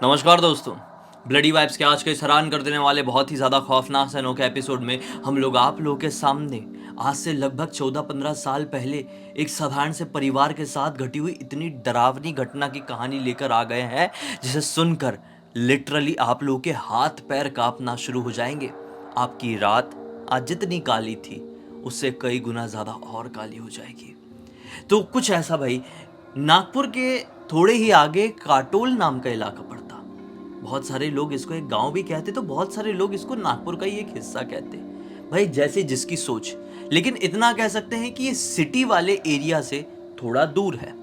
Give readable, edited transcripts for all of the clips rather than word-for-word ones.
नमस्कार दोस्तों, bloody vibes के आज के हैरान कर देने वाले बहुत ही ज़्यादा खौफनाक से अनोखे एपिसोड में हम लोग आप लोगों के सामने आज से लगभग 14-15 साल पहले एक साधारण से परिवार के साथ घटी हुई इतनी डरावनी घटना की कहानी लेकर आ गए हैं जिसे सुनकर लिटरली आप लोगों के हाथ पैर कांपना शुरू हो जाएंगे। आपकी रात आज जितनी काली थी उससे कई गुना ज़्यादा और काली हो जाएगी। तो कुछ ऐसा भाई, नागपुर के थोड़े ही आगे काटोल नाम का इलाका पड़ता। बहुत सारे लोग इसको एक गांव भी कहते, तो बहुत सारे लोग इसको नागपुर का ही एक हिस्सा कहते भाई, जैसे जिसकी सोच। लेकिन इतना कह सकते हैं कि ये सिटी वाले एरिया से थोड़ा दूर है।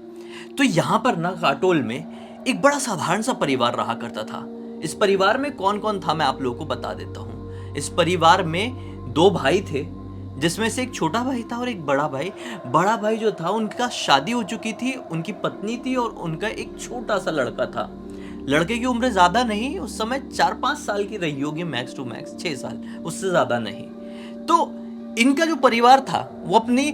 तो यहाँ पर ना काटोल में एक बड़ा साधारण सा परिवार रहा करता था। इस परिवार में कौन कौन था मैं आप लोगों को बता देता हूँ। इस परिवार में 2 भाई थे, जिसमें से एक छोटा भाई था और एक बड़ा भाई। बड़ा भाई जो था उनका शादी हो चुकी थी, उनकी पत्नी थी और उनका एक छोटा सा लड़का था। लड़के की उम्र ज्यादा नहीं, उस समय 4-5 साल की रही होगी, मैक्स टू मैक्स 6 साल, उससे ज्यादा नहीं। तो इनका जो परिवार था वो अपनी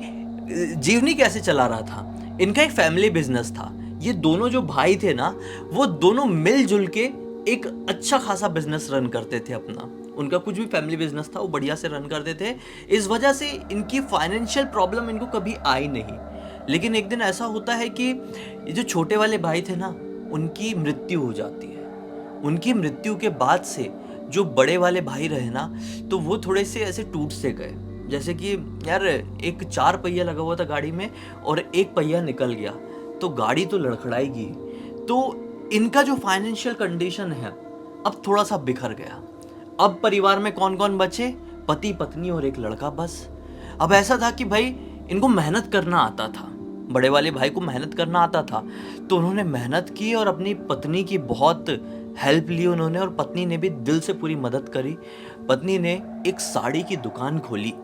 जीवनी कैसे चला रहा था, इनका एक फैमिली बिजनेस था। ये दोनों जो भाई थे ना, वो दोनों मिलजुल के एक अच्छा खासा बिजनेस रन करते थे अपना। उनका कुछ भी फैमिली बिजनेस था वो बढ़िया से रन करते थे। इस वजह से इनकी फाइनेंशियल प्रॉब्लम इनको कभी आई नहीं। लेकिन एक दिन ऐसा होता है कि ये जो छोटे वाले भाई थे ना, उनकी मृत्यु हो जाती है। उनकी मृत्यु के बाद से जो बड़े वाले भाई रहे ना, तो वो थोड़े से ऐसे टूट से गए। जैसे कि यार एक 4 पहिया लगा हुआ था गाड़ी में और एक पहिया निकल गया तो गाड़ी तो लड़खड़ाएगी। तो इनका जो फाइनेंशियल कंडीशन है अब थोड़ा सा बिखर गया। अब परिवार में कौन कौन बचे? पति पत्नी और एक लड़का, बस। अब ऐसा था कि भाई इनको मेहनत करना आता था, बड़े वाले भाई को मेहनत करना आता था। तो उन्होंने मेहनत की और अपनी पत्नी की बहुत हेल्प ली उन्होंने, और पत्नी ने भी दिल से पूरी मदद करी। पत्नी ने एक साड़ी की दुकान खोली।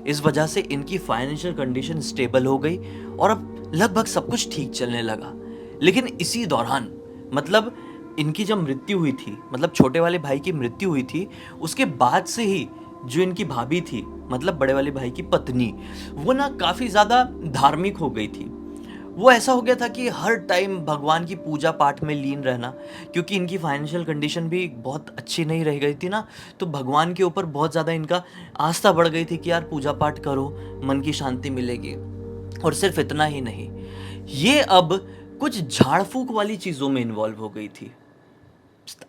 इस वजह से इनकी फाइनेंशियल कंडीशन स्टेबल हो गई और अब लगभग सब कुछ ठीक चलने लगा। लेकिन इसी दौरान, मतलब इनकी जब मृत्यु हुई थी, मतलब छोटे वाले भाई की मृत्यु हुई थी, उसके बाद से ही जो इनकी भाभी थी, मतलब बड़े वाले भाई की पत्नी, वो ना काफ़ी ज़्यादा धार्मिक हो गई थी। वो ऐसा हो गया था कि हर टाइम भगवान की पूजा पाठ में लीन रहना, क्योंकि इनकी फाइनेंशियल कंडीशन भी बहुत अच्छी नहीं रह गई थी ना, तो भगवान के ऊपर बहुत ज़्यादा इनका आस्था बढ़ गई थी कि यार पूजा पाठ करो, मन की शांति मिलेगी। और सिर्फ इतना ही नहीं, ये अब कुछ झाड़ फूक वाली चीज़ों में इन्वॉल्व हो गई थी।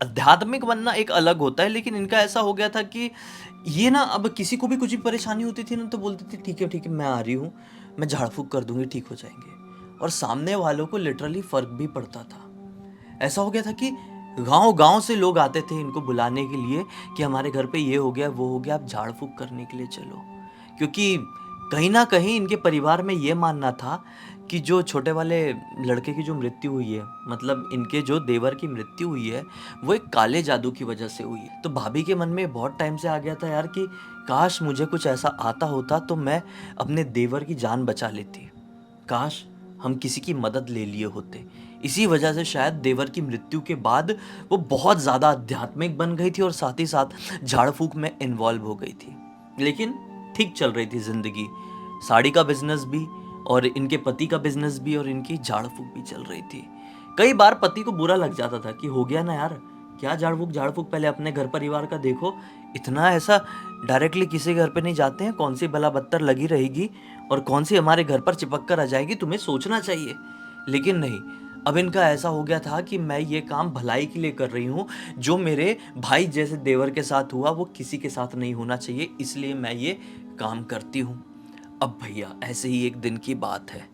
आध्यात्मिक बनना एक अलग होता है, लेकिन इनका ऐसा हो गया था कि ये ना अब किसी को भी कुछ भी परेशानी होती थी ना, तो बोलती थी ठीक है मैं आ रही हूँ, मैं झाड़ फूक कर दूंगी, ठीक हो जाएंगे। और सामने वालों को लिटरली फर्क भी पड़ता था। ऐसा हो गया था कि गांव गांव से लोग आते थे इनको बुलाने के लिए कि हमारे घर पे ये हो गया वो हो गया, आप झाड़ फूक करने के लिए चलो। क्योंकि कहीं ना कहीं इनके परिवार में ये मानना था कि जो छोटे वाले लड़के की जो मृत्यु हुई है, मतलब इनके जो देवर की मृत्यु हुई है, वो एक काले जादू की वजह से हुई है। तो भाभी के मन में बहुत टाइम से आ गया था यार कि काश मुझे कुछ ऐसा आता होता तो मैं अपने देवर की जान बचा लेती, काश हम किसी की मदद ले लिए होते। इसी वजह से शायद देवर की मृत्यु के बाद वो बहुत ज़्यादा आध्यात्मिक बन गई थी और साथ ही साथ झाड़ फूक में इन्वॉल्व हो गई थी। लेकिन ठीक चल रही थी जिंदगी, साड़ी का बिजनेस भी और इनके पति का बिजनेस भी और इनकी झाड़ फूक भी चल रही थी। कई बार पति को बुरा लग जाता था कि हो गया ना यार, क्या झाड़ फूक, पहले अपने घर परिवार का देखो, इतना ऐसा डायरेक्टली किसी के घर पे नहीं जाते हैं, कौन सी बला बत्तर लगी रहेगी और कौन सी हमारे घर पर चिपक कर आ जाएगी, तुम्हें सोचना चाहिए। लेकिन नहीं, अब इनका ऐसा हो गया था कि मैं ये काम भलाई के लिए कर रही हूँ, जो मेरे भाई जैसे देवर के साथ हुआ वो किसी के साथ नहीं होना चाहिए, इसलिए मैं ये काम करती हूँ। अब भैया ऐसे ही एक दिन की बात है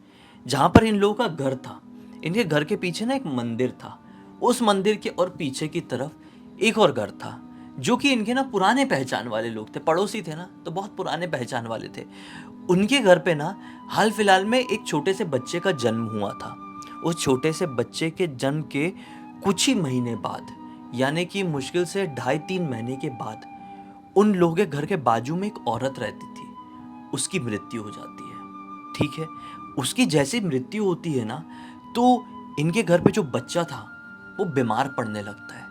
जहाँ पर इन लोगों का घर था। इनके घर के पीछे ना एक मंदिर था, उस मंदिर के और पीछे की तरफ एक और घर था, जो कि इनके ना पुराने पहचान वाले लोग थे, पड़ोसी थे ना, तो बहुत पुराने पहचान वाले थे। उनके घर पे ना हाल फिलहाल में एक छोटे से बच्चे का जन्म हुआ था। उस छोटे से बच्चे के जन्म के कुछ ही महीने बाद, यानी कि मुश्किल से 2.5-3 महीने के बाद, उन लोगों के घर के बाजू में एक औरत रहती थी, उसकी मृत्यु हो जाती है। ठीक है, उसकी जैसी मृत्यु होती है ना, तो इनके घर पे जो बच्चा था वो बीमार पड़ने लगता है।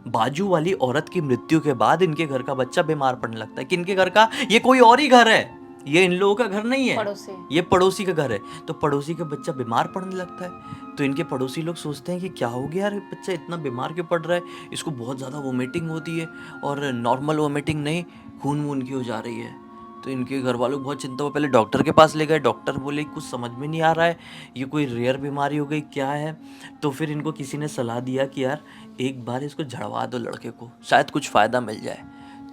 बाजू वाली औरत की मृत्यु के बाद इनके घर का बच्चा बीमार पड़ने लगता है। किनके घर का? ये कोई और ही घर है, ये इन लोगों का घर नहीं है, ये पड़ोसी का घर है। तो पड़ोसी का बच्चा बीमार पड़ने लगता है। तो इनके पड़ोसी लोग सोचते हैं कि क्या हो गया यार, बच्चा इतना बीमार क्यों पड़ रहा है, इसको बहुत ज़्यादा वोमिटिंग होती है और नॉर्मल वोमिटिंग नहीं, खून वून की हो जा रही है। तो इनके घर वालों को बहुत चिंता हुआ, पहले डॉक्टर के पास ले गए, डॉक्टर बोले कुछ समझ में नहीं आ रहा है, ये कोई रेयर बीमारी हो गई क्या है। तो फिर इनको किसी ने सलाह दिया कि यार एक बार इसको झड़वा दो लड़के को, शायद कुछ फ़ायदा मिल जाए।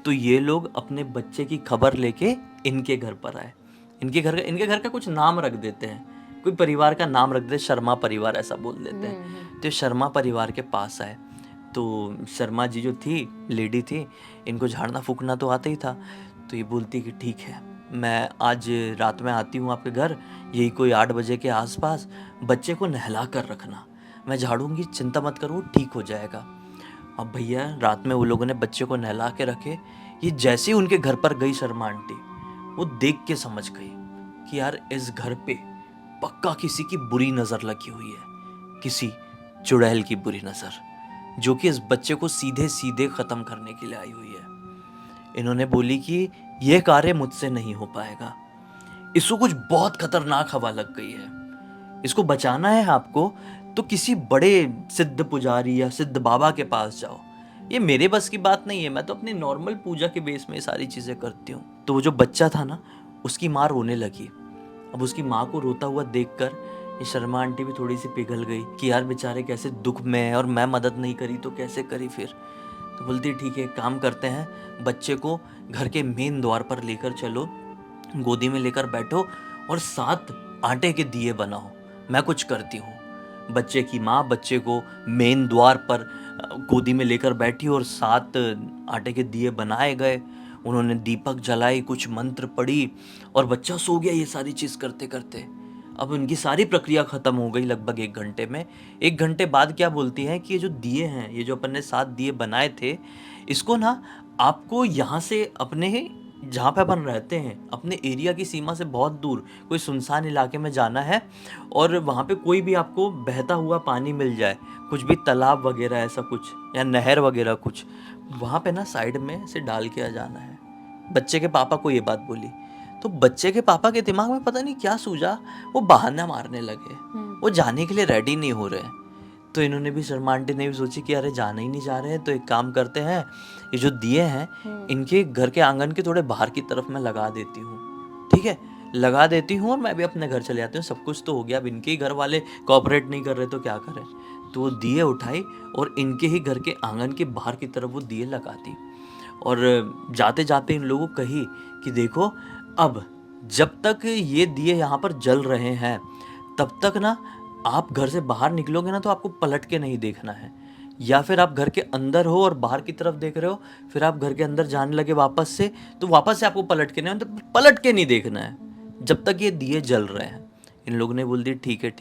तो ये लोग अपने बच्चे की खबर लेके इनके घर पर आए। इनके घर का कुछ नाम रख देते हैं, कोई परिवार का नाम रख देते, शर्मा परिवार ऐसा बोल देते हैं। तो शर्मा परिवार के पास आए। तो शर्मा जी जो थी, लेडी थी, इनको झाड़ना फूकना तो आता ही था। तो ये बोलती कि ठीक है, मैं आज रात में आती हूँ आपके घर, यही कोई 8 बजे के आसपास, बच्चे को नहला कर रखना, मैं झाड़ूंगी, चिंता मत करो, ठीक हो जाएगा। अब भैया रात में वो लोगों ने बच्चे को नहला के रखे। ये जैसे ही उनके घर पर गई शर्मा आंटी, वो देख के समझ गई कि यार इस घर पे पक्का किसी की बुरी नज़र लगी हुई है, किसी चुड़ैल की बुरी नज़र, जो कि इस बच्चे को सीधे सीधे ख़त्म करने के लिए आई हुई है। इन्होंने बोली कि यह कार्य मुझसे नहीं हो पाएगा, इसको कुछ बहुत खतरनाक हवा लग गई है, इसको बचाना है आपको तो किसी बड़े सिद्ध पुजारी या सिद्ध बाबा के पास जाओ, ये मेरे बस की बात नहीं है, मैं तो अपनी नॉर्मल पूजा के बेस में ये सारी चीज़ें करती हूँ। तो वो जो बच्चा था ना, उसकी माँ रोने लगी। अब उसकी माँ को रोता हुआ देखकर ये शर्मा आंटी भी थोड़ी सी पिघल गई कि यार बेचारे कैसे दुख में है और मैं मदद नहीं करी तो कैसे करी फिर। तो बोलती ठीक है, काम करते हैं, बच्चे को घर के मेन द्वार पर लेकर चलो, गोदी में लेकर बैठो और 7 आटे के दिए बनाओ, मैं कुछ करती हूँ। बच्चे की माँ बच्चे को मेन द्वार पर गोदी में लेकर बैठी और 7 आटे के दिए बनाए गए। उन्होंने दीपक जलाई, कुछ मंत्र पढ़ी और बच्चा सो गया ये सारी चीज़ करते करते। अब उनकी सारी प्रक्रिया ख़त्म हो गई लगभग 1 घंटे में। 1 घंटे बाद क्या बोलती हैं कि ये जो दिए हैं, ये जो अपन ने 7 दिए बनाए थे, इसको ना आपको यहाँ से अपने जहाँ पे अपन रहते हैं, अपने एरिया की सीमा से बहुत दूर कोई सुनसान इलाके में जाना है और वहाँ पे कोई भी आपको बहता हुआ पानी मिल जाए, कुछ भी तालाब वगैरह ऐसा कुछ या नहर वगैरह कुछ, वहाँ पे ना साइड में से डाल के आ जाना है। बच्चे के पापा को ये बात बोली तो बच्चे के पापा के दिमाग में पता नहीं क्या सूझा, वो बहाना मारने लगे, वो जाने के लिए रेडी नहीं हो रहे। तो इन्होंने भी, शर्मा आंटी ने भी सोची कि अरे जाना ही नहीं जा रहे हैं तो एक काम करते हैं, ये जो दिए हैं इनके घर के आंगन के थोड़े बाहर की तरफ मैं लगा देती हूँ, ठीक है, लगा देती हूँ और मैं भी अपने घर चले जाती हूँ, सब कुछ तो हो गया, अब इनके ही घर वाले कोऑपरेट नहीं कर रहे तो क्या करें। तो वो दिए उठाई और इनके ही घर के आंगन के बाहर की तरफ वो दिए लगा दी और जाते जाते इन लोगों को कही कि देखो, अब जब तक ये दिए यहाँ पर जल रहे हैं तब तक ना आप घर से बाहर निकलोगे ना तो आपको पलट के नहीं देखना है, या फिर आप घर के अंदर हो और बाहर की तरफ देख रहे हो, फिर आप घर के अंदर जाने लगे वापस से, तो वापस से आपको पलट के नहीं, तो पलट के नहीं देखना है जब तक ये दिए जल रहे हैं। इन लोगों ने बोल दी ठीक है,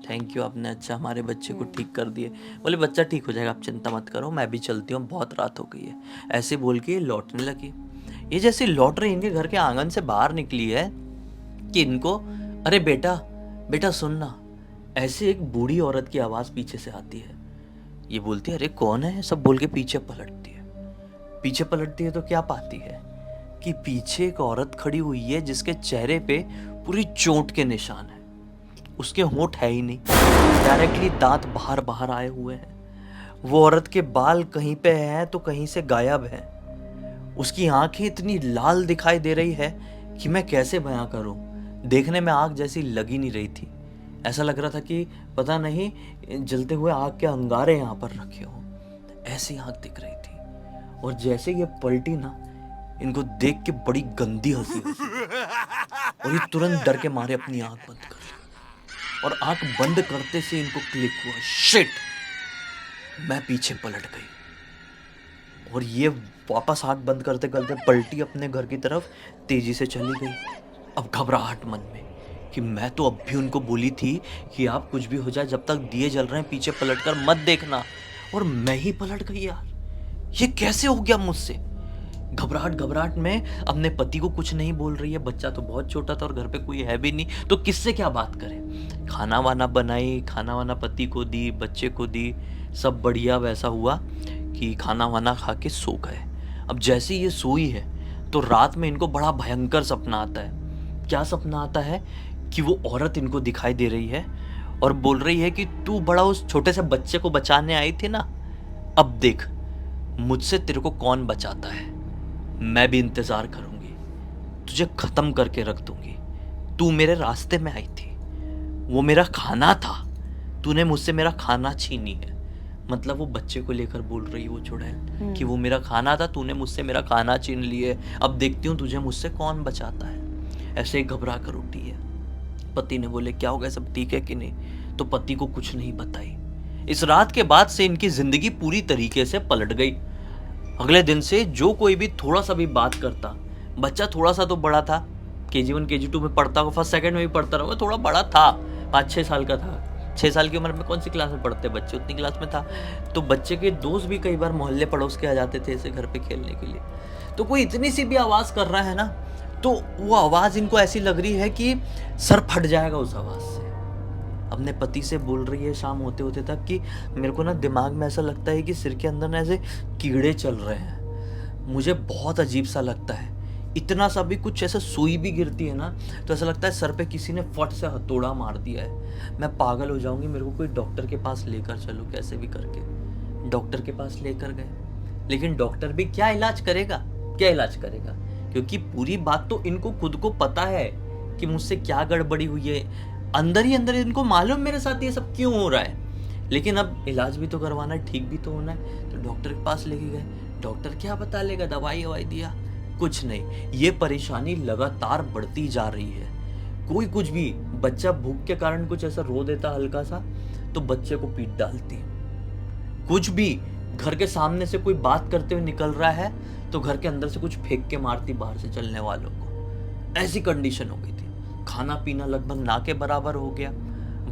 थैंक यू, आपने अच्छा हमारे बच्चे को ठीक कर दिए। बोले बच्चा ठीक हो जाएगा, आप चिंता मत करो, मैं भी चलती हूँ, बहुत रात हो गई है। ऐसे बोल के लौटने लगी। ये जैसे लौट रही इनके घर के आंगन से बाहर निकली है कि इनको, अरे बेटा बेटा सुनना, ऐसे एक बूढ़ी औरत की आवाज़ पीछे से आती है। ये बोलती है अरे कौन है, सब बोल के पीछे पलटती है। पीछे पलटती है तो क्या पाती है कि पीछे एक औरत खड़ी हुई है जिसके चेहरे पे पूरी चोट के निशान है, उसके होंठ है ही नहीं, डायरेक्टली दांत बाहर बाहर आए हुए हैं। वो औरत के बाल कहीं पे हैं तो कहीं से गायब है। उसकी आंखें इतनी लाल दिखाई दे रही है कि मैं कैसे बयां करूं। देखने में आग जैसी लगी नहीं रही थी, ऐसा लग रहा था कि पता नहीं जलते हुए आग के अंगारे यहाँ पर रखे हों, ऐसी आग दिख रही थी। और जैसे ये पलटी ना, इनको देख के बड़ी गंदी हंसी और ये तुरंत डर के मारे अपनी आंख बंद कर ली और आंख बंद करते से इनको क्लिक हुआ, शिट, मैं पीछे पलट गई। और ये वापस आंख बंद करते करते पलटी अपने घर की तरफ तेजी से चली गई। अब घबराहट मन में कि मैं तो अब भी उनको बोली थी कि आप कुछ भी हो जाए, जब तक दिए जल रहे हैं पीछे पलटकर मत देखना, और मैं ही पलट गई यार, ये कैसे हो गया मुझसे। घबराहट में अपने पति को कुछ नहीं बोल रही है, बच्चा तो बहुत छोटा था और घर पे कोई है भी नहीं, तो किससे क्या बात करें। खाना वाना बनाई, खाना वाना पति को दी, बच्चे को दी, सब बढ़िया। वैसा हुआ कि खाना वाना खा के सो गए। अब जैसे ये सोई है तो रात में इनको बड़ा भयंकर सपना आता है। क्या सपना आता है कि वो औरत इनको दिखाई दे रही है और बोल रही है कि तू बड़ा उस छोटे से बच्चे को बचाने आई थी ना, अब देख मुझसे तेरे को कौन बचाता है। मैं भी इंतजार करूंगी, तुझे खत्म करके रख दूंगी। तू मेरे रास्ते में आई थी, वो मेरा खाना था, तूने मुझसे मेरा खाना छीनी है। मतलब वो बच्चे को लेकर बोल रही है वो चुड़ैल कि वो मेरा खाना था, तूने मुझसे मेरा खाना छीन लिए, अब देखती हूँ तुझे मुझसे कौन बचाता है। ऐसे ही घबरा कर उठी है। पति ने बोले क्या हो गया, सब ठीक है कि नहीं, तो पति को कुछ नहीं बताई। इस रात के बाद से इनकी जिंदगी पूरी तरीके से पलट गई। अगले दिन से जो कोई भी थोड़ा सा भी बात करता, बच्चा थोड़ा सा तो बड़ा था, KG1 KG2 में पढ़ता होगा, फर्स्ट सेकंड में भी पढ़ता रहा, थोड़ा बड़ा था, 5-6 साल का था। 6 साल की उम्र में कौन सी क्लास में पढ़ते बच्चे, उतनी क्लास में था। तो बच्चे के दोस्त भी कई बार मोहल्ले पड़ोस के आ जाते थे ऐसे घर पे खेलने के लिए। तो कोई इतनी सी भी आवाज़ कर रहा है ना, तो वो आवाज़ इनको ऐसी लग रही है कि सर फट जाएगा उस आवाज़ से। अपने पति से बोल रही है शाम होते होते तक कि मेरे को ना दिमाग में ऐसा लगता है कि सिर के अंदर ना ऐसे कीड़े चल रहे हैं, मुझे बहुत अजीब सा लगता है। इतना सा भी कुछ ऐसा सुई भी गिरती है ना तो ऐसा लगता है सर पे किसी ने फट से हथौड़ा मार दिया है, मैं पागल हो जाऊंगी, मेरे को कोई डॉक्टर के पास लेकर चलो कैसे भी करके। डॉक्टर के पास लेकर गए, लेकिन डॉक्टर भी क्या इलाज करेगा, क्या इलाज करेगा, क्योंकि पूरी बात तो इनको खुद को पता है कि मुझसे क्या गड़बड़ी हुई है। अंदर ही अंदर इनको मालूम मेरे साथ ये सब क्यों हो रहा है, लेकिन अब इलाज भी तो करवाना है, ठीक भी तो होना है। तो डॉक्टर के पास लेके गए, डॉक्टर क्या बता लेगा, दवाई ववाई दिया, कुछ नहीं। ये परेशानी लगातार बढ़ती जा रही है। कोई कुछ भी, बच्चा भूख के कारण कुछ ऐसा रो देता हल्का सा तो बच्चे को पीट डालती, कुछ भी घर के सामने से कोई बात करते हुए निकल रहा है तो घर के अंदर से कुछ फेंक के मारती बाहर से चलने वालों को। ऐसी कंडीशन हो गई थी। खाना पीना लगभग ना के बराबर हो गया,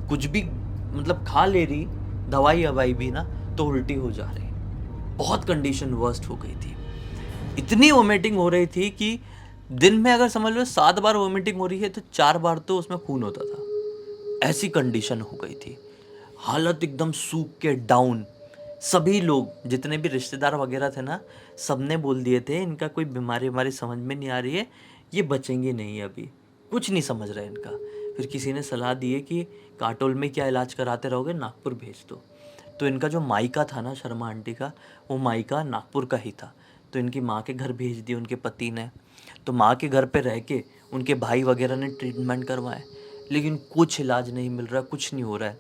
कुछ भी मतलब खा ले रही, दवाई ववाई भी ना तो उल्टी हो जा रही। बहुत कंडीशन वर्स्ट हो गई थी। इतनी वोमिटिंग हो रही थी कि दिन में अगर समझ लो 7 बार वोमिटिंग हो रही है तो 4 बार तो उसमें खून होता था। ऐसी कंडीशन हो गई थी, हालत एकदम सूख के डाउन। सभी लोग जितने भी रिश्तेदार वगैरह थे ना, सबने बोल दिए थे इनका कोई बीमारी हमारी समझ में नहीं आ रही है, ये बचेंगे नहीं, अभी कुछ नहीं समझ रहा है इनका। फिर किसी ने सलाह दी है कि काटोल में क्या इलाज कराते रहोगे, नागपुर भेज दो। तो इनका जो मायका था ना शर्मा आंटी का, वो मायका नागपुर का ही था। तो इनकी माँ के घर भेज दिया उनके पति ने। तो माँ के घर पे रह के उनके भाई वगैरह ने ट्रीटमेंट करवाए, लेकिन कुछ इलाज नहीं मिल रहा, कुछ नहीं हो रहा है।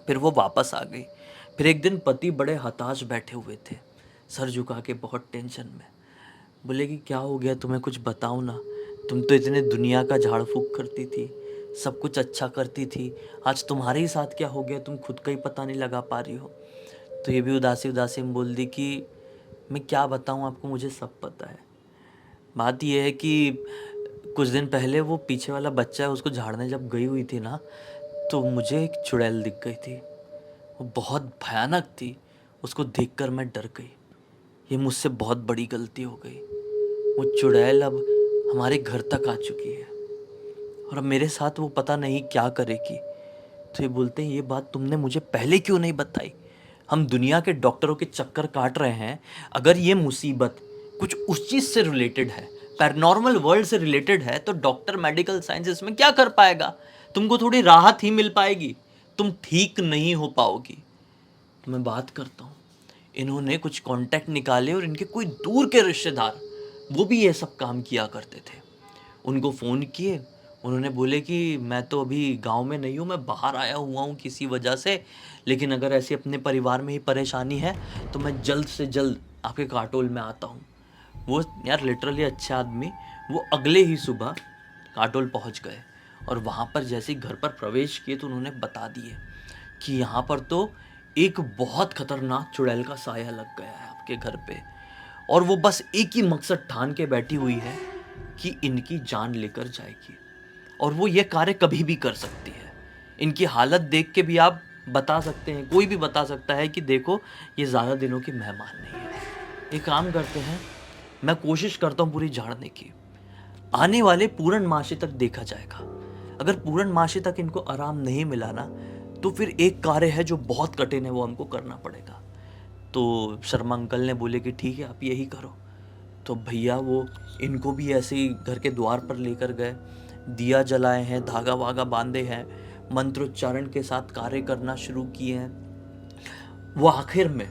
फिर वो वापस आ गई। फिर एक दिन पति बड़े हताश बैठे हुए थे, सर झुका के बहुत टेंशन में। बोले कि क्या हो गया तुम्हें, कुछ बताओ ना, तुम तो इतने दुनिया का झाड़ फूक करती थी, सब कुछ अच्छा करती थी, आज तुम्हारे ही साथ क्या हो गया, तुम खुद का ही पता नहीं लगा पा रही हो। तो ये भी उदासी उदासी में बोल दी कि मैं क्या बताऊँ आपको, मुझे सब पता है। बात यह है कि कुछ दिन पहले वो पीछे वाला बच्चा है उसको झाड़ने जब गई हुई थी ना, तो मुझे एक चुड़ैल दिख गई थी, वो बहुत भयानक थी। उसको देखकर मैं डर गई, ये मुझसे बहुत बड़ी गलती हो गई। वो चुड़ैल अब हमारे घर तक आ चुकी है और अब मेरे साथ वो पता नहीं क्या करेगी। तो ये बोलते हैं ये बात तुमने मुझे पहले क्यों नहीं बताई, हम दुनिया के डॉक्टरों के चक्कर काट रहे हैं, अगर ये मुसीबत कुछ उस चीज़ से रिलेटेड है, पैरानॉर्मल वर्ल्ड से रिलेटेड है, तो डॉक्टर मेडिकल साइंसेस में क्या कर पाएगा, तुमको थोड़ी राहत ही मिल पाएगी, तुम ठीक नहीं हो पाओगी। तो मैं बात करता हूँ, इन्होंने कुछ कांटेक्ट निकाले और इनके कोई दूर के रिश्तेदार वो भी ये सब काम किया करते थे, उनको फ़ोन किए। उन्होंने बोले कि मैं तो अभी गांव में नहीं हूँ, मैं बाहर आया हुआ हूँ किसी वजह से, लेकिन अगर ऐसी अपने परिवार में ही परेशानी है तो मैं जल्द से जल्द आपके काटोल में आता हूँ। वो यार लिटरली अच्छे आदमी, वो अगले ही सुबह काटोल पहुँच गए और वहाँ पर जैसे ही घर पर प्रवेश किए तो उन्होंने बता दिए कि यहाँ पर तो एक बहुत खतरनाक चुड़ैल का साया लग गया है आपके घर पे, और वो बस एक ही मकसद ठान के बैठी हुई है कि इनकी जान लेकर जाएगी, और वो ये कार्य कभी भी कर सकती है। इनकी हालत देख के भी आप बता सकते हैं, कोई भी बता सकता है कि देखो ये ज़्यादा दिनों की मेहमान नहीं है। एक काम करते हैं, मैं कोशिश करता हूँ पूरी झाड़ने की, आने वाले पूर्णमासी तक देखा जाएगा। अगर पूर्णमासी तक इनको आराम नहीं मिला ना, तो फिर एक कार्य है जो बहुत कठिन है, वो हमको करना पड़ेगा। तो शर्मा अंकल ने बोले कि ठीक है आप यही करो। तो भैया वो इनको भी ऐसे ही घर के द्वार पर लेकर गए, दिया जलाए हैं, धागा वागा बांधे हैं, मंत्रोच्चारण के साथ कार्य करना शुरू किए हैं। वो आखिर में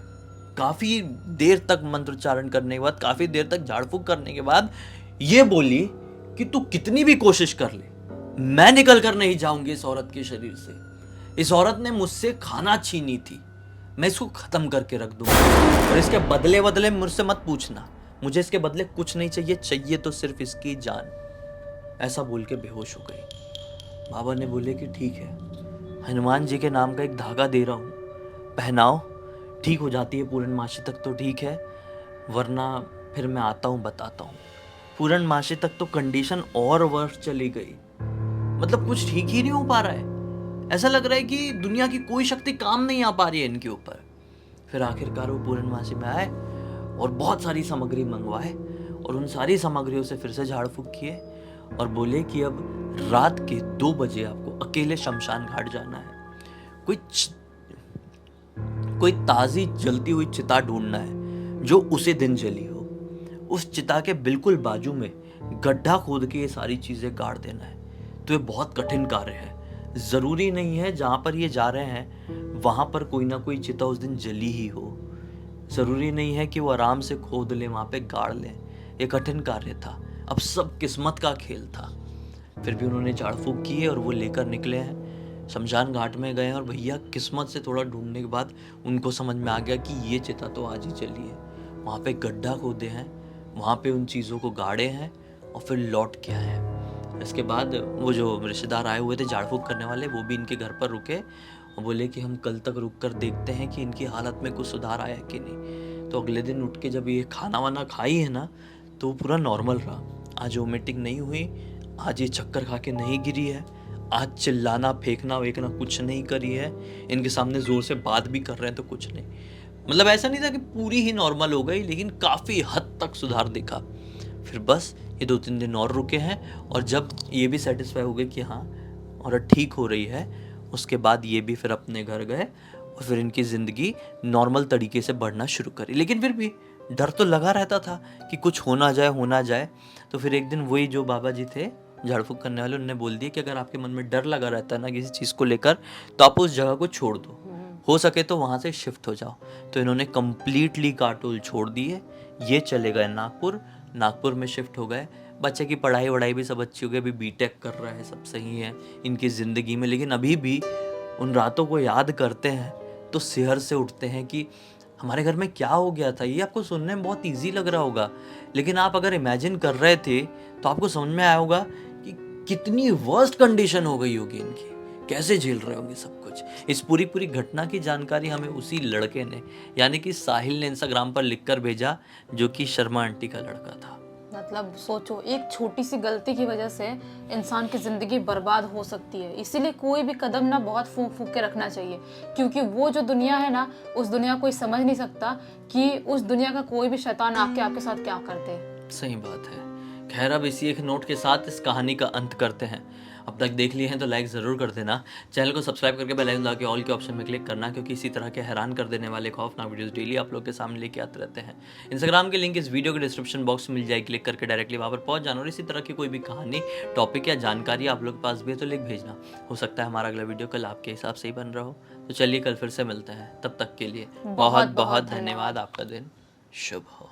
काफ़ी देर तक मंत्रोच्चारण करने के बाद, काफ़ी देर तक झाड़ फूक करने के बाद ये बोली कि तू कितनी भी कोशिश कर ले, मैं निकल कर नहीं जाऊंगी इस औरत के शरीर से। इस औरत ने मुझसे खाना छीनी थी, मैं इसको खत्म करके रख दूंगा और इसके बदले बदले मुझसे मत पूछना, मुझे इसके बदले कुछ नहीं चाहिए, चाहिए तो सिर्फ इसकी जान। ऐसा बोल के बेहोश हो गई। बाबा ने बोले कि ठीक है, हनुमान जी के नाम का एक धागा दे रहा हूँ, पहनाओ, ठीक हो जाती है पूर्णमासी तक तो ठीक है, वरना फिर मैं आता हूँ बताता हूँ। पूर्णमासी तक तो कंडीशन और वर्ष चली गई, मतलब कुछ ठीक ही नहीं हो पा रहा है। ऐसा लग रहा है कि दुनिया की कोई शक्ति काम नहीं आ पा रही है इनके ऊपर। फिर आखिरकार वो पूर्णमासी में आए और बहुत सारी सामग्री मंगवाए और उन सारी सामग्रियों से फिर से झाड़ फूक किए और बोले कि अब रात के 2 बजे आपको अकेले शमशान घाट जाना है। कोई ताज़ी जलती हुई चिता ढूंढना है जो उसी दिन जली हो। उस चिता के बिल्कुल बाजू में गड्ढा खोद के ये सारी चीज़ें गाड़ देना है। तो ये बहुत कठिन कार्य है। ज़रूरी नहीं है जहाँ पर ये जा रहे हैं वहाँ पर कोई ना कोई चिता उस दिन जली ही हो। ज़रूरी नहीं है कि वो आराम से खोद लें, वहाँ पे गाड़ लें। ये कठिन कार्य था, अब सब किस्मत का खेल था। फिर भी उन्होंने झाड़ फूक की और वो लेकर निकले हैं, शमशान घाट में गए और भैया किस्मत से थोड़ा ढूंढने के बाद उनको समझ में आ गया कि ये चिता तो आज ही चली है। वहाँ पे गड्ढा खोदे हैं, वहाँ पे उन चीज़ों को गाड़े हैं और फिर लौट के आए हैं। इसके बाद वो जो रिश्तेदार आए हुए थे झाड़ फूक करने वाले, वो भी इनके घर पर रुके और बोले कि हम कल तक रुक कर देखते हैं कि इनकी हालत में कुछ सुधार आया कि नहीं। तो अगले दिन उठ के जब ये खाना वाना खाई है ना, तो वो पूरा नॉर्मल रहा। आज वोमिटिंग नहीं हुई, आज ये चक्कर खा के नहीं गिरी है, आज चिल्लाना फेंकना वेकना कुछ नहीं करी है, इनके सामने जोर से बात भी कर रहे हैं तो कुछ नहीं। मतलब ऐसा नहीं था कि पूरी ही नॉर्मल हो गई, लेकिन काफ़ी हद तक सुधार दिखा। फिर बस ये 2-3 दिन और रुके हैं और जब ये भी सेटिस्फाई हो गए कि हाँ औरत ठीक हो रही है, उसके बाद ये भी फिर अपने घर गए और फिर इनकी ज़िंदगी नॉर्मल तरीके से बढ़ना शुरू करी। लेकिन फिर भी डर तो लगा रहता था कि कुछ हो ना जाए। तो फिर एक दिन वही जो बाबा जी थे झाड़ फूक करने वाले, उन्होंने बोल दिया कि अगर आपके मन में डर लगा रहता है ना किसी चीज़ को लेकर, तो आप उस जगह को छोड़ दो, हो सके तो वहाँ से शिफ्ट हो जाओ। तो इन्होंने कम्प्लीटली काटोल छोड़ दिए, ये चले गए नागपुर में शिफ्ट हो गए। बच्चे की पढ़ाई वढ़ाई भी सब अच्छी हो गई, अभी बीटेक कर रहा है, सब सही है इनकी ज़िंदगी में। लेकिन अभी भी उन रातों को याद करते हैं तो सिहर से उठते हैं कि हमारे घर में क्या हो गया था। ये आपको सुनने में बहुत ईजी लग रहा होगा, लेकिन आप अगर इमेजिन कर रहे थे तो आपको समझ में आया होगा कि कितनी वर्स्ट कंडीशन हो गई होगी इनकी, कैसे झेल रहे होंगे सब कुछ। इस पूरी घटना की जानकारी हमें उसी लड़के ने, यानी कि साहिल ने इंस्टाग्राम पर लिखकर भेजा, जो कि शर्मा आंटी का लड़का था। मतलब सोचो, एक छोटी सी गलती की वजह से इंसान की ज़िंदगी बर्बाद हो सकती है। इसीलिए कोई भी कदम ना बहुत फूंक फूंक के रखना चाहिए, क्योंकि वो जो दुनिया है ना, उस दुनिया कोई समझ नहीं सकता कि उस दुनिया का कोई भी शैतान आके आपके साथ क्या करते हैं। सही बात है। खैर, अब इसी एक नोट के साथ इस कहानी का अंत करते हैं। अब तक देख लिए हैं तो लाइक ज़रूर कर देना, चैनल को सब्सक्राइब करके बेल आइकन दबा के ऑल के ऑप्शन में क्लिक करना, क्योंकि इसी तरह के हैरान कर देने वाले खौफनाक वीडियोस डेली आप लोग के सामने लेके आते रहते हैं। इंस्टाग्राम की लिंक इस वीडियो के डिस्क्रिप्शन बॉक्स में मिल जाएगी, क्लिक करके डायरेक्टली वहाँ पर पहुँच जाना। और इसी तरह की कोई भी कहानी, टॉपिक या जानकारी आप लोग के पास भी है तो लिख भेजना। हो सकता है हमारा अगला वीडियो कल आपके हिसाब से ही बन रहा हो। तो चलिए कल फिर से मिलते हैं, तब तक के लिए बहुत बहुत धन्यवाद। आपका दिन शुभ हो।